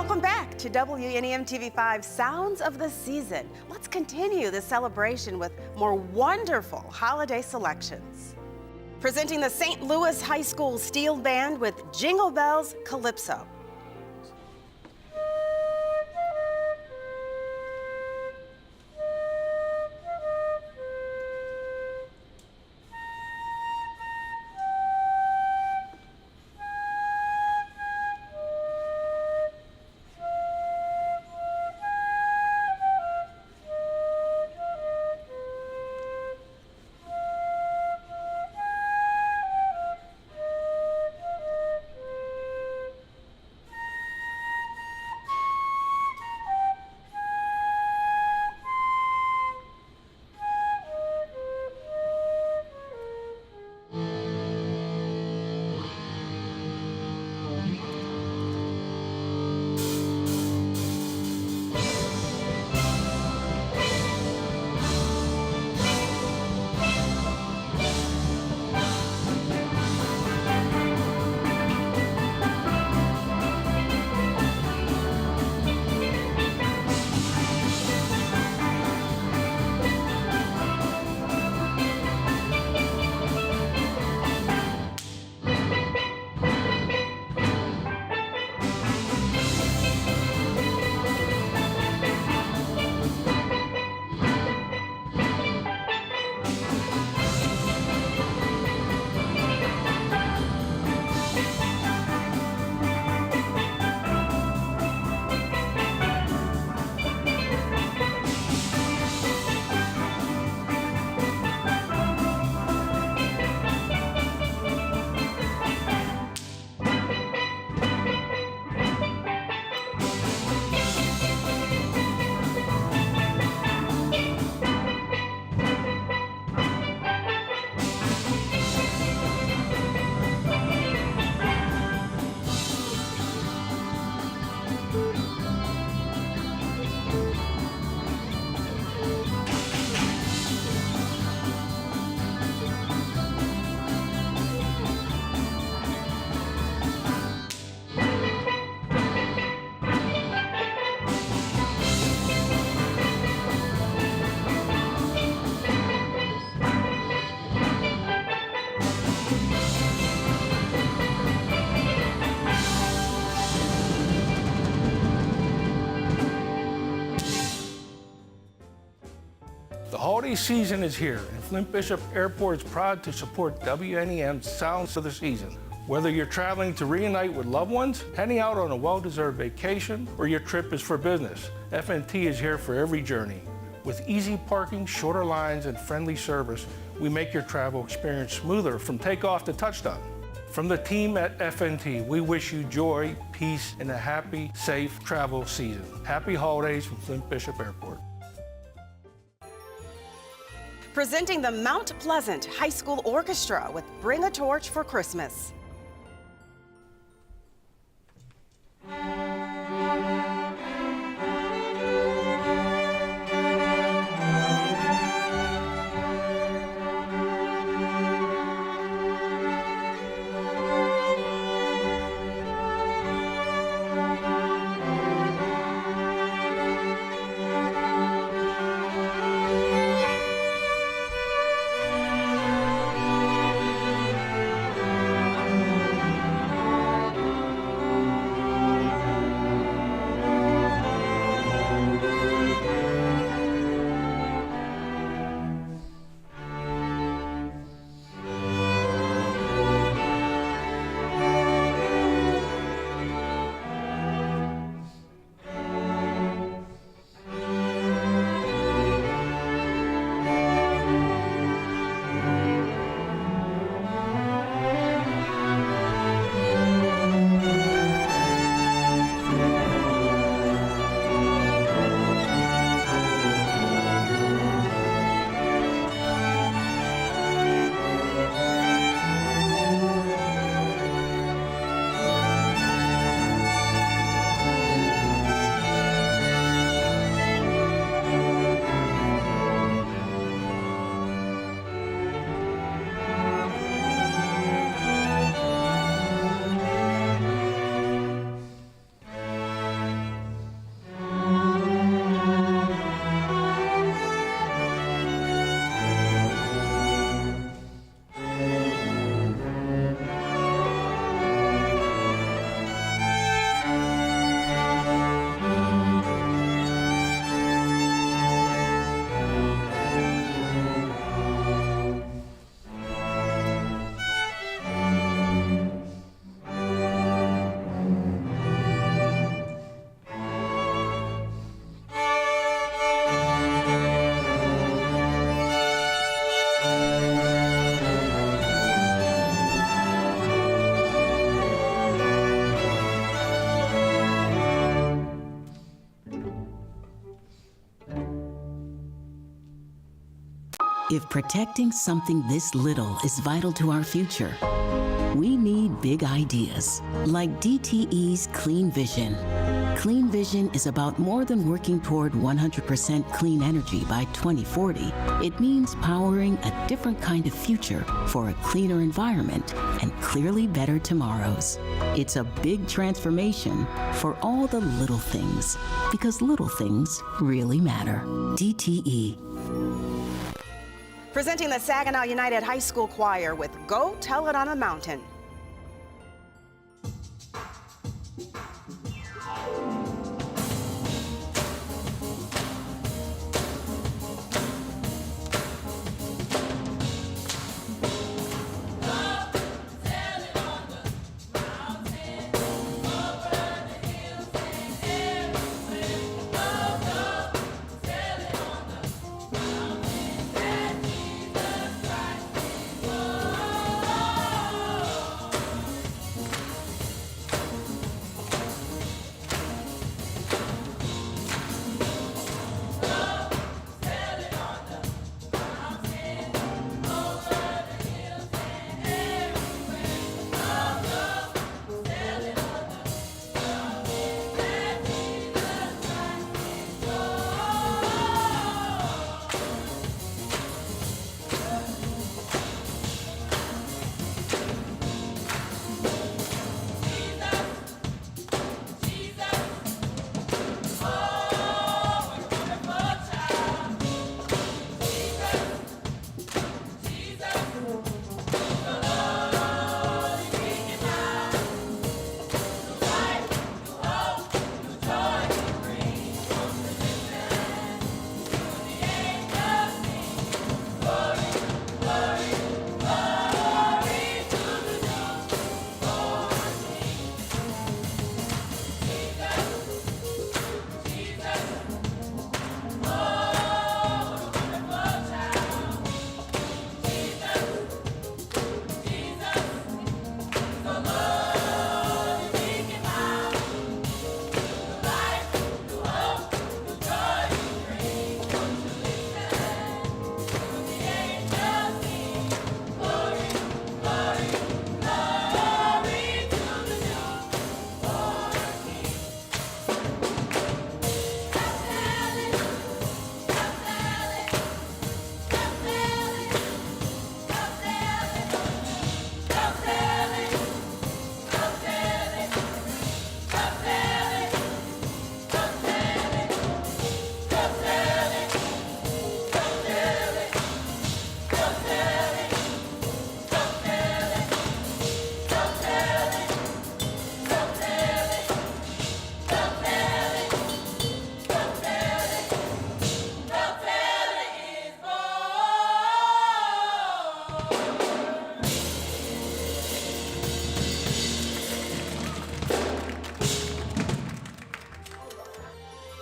Welcome back to WNEM TV5 Sounds of the Season. Let's continue the celebration with more wonderful holiday selections. Presenting the St. Louis High School Steel Band with Jingle Bells Calypso. The holiday season is here, and Flint Bishop Airport is proud to support WNEM's Sounds of the Season. Whether you're traveling to reunite with loved ones, heading out on a well-deserved vacation, or your trip is for business, FNT is here for every journey. With easy parking, shorter lines, and friendly service, we make your travel experience smoother from takeoff to touchdown. From the team at FNT, we wish you joy, peace, and a happy, safe travel season. Happy holidays from Flint Bishop Airport. Presenting the Mount Pleasant High School Orchestra with Bring a Torch for Christmas. If protecting something this little is vital to our future, we need big ideas like DTE's Clean Vision. Clean Vision is about more than working toward 100% clean energy by 2040. It means powering a different kind of future for a cleaner environment and clearly better tomorrows. It's a big transformation for all the little things, because little things really matter. DTE. Presenting the Saginaw United High School Choir with Go Tell It on a Mountain.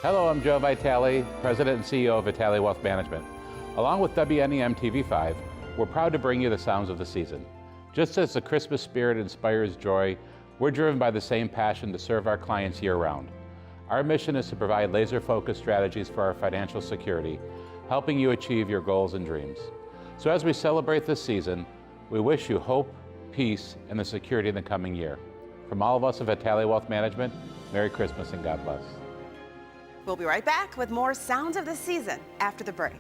Hello, I'm Joe Vitale, President and CEO of Vitale Wealth Management. Along with WNEM TV5, we're proud to bring you the sounds of the season. Just as the Christmas spirit inspires joy, we're driven by the same passion to serve our clients year-round. Our mission is to provide laser-focused strategies for our financial security, helping you achieve your goals and dreams. So as we celebrate this season, we wish you hope, peace, and the security in the coming year. From all of us at Vitale Wealth Management, Merry Christmas and God bless. We'll be right back with more Sounds of the Season after the break.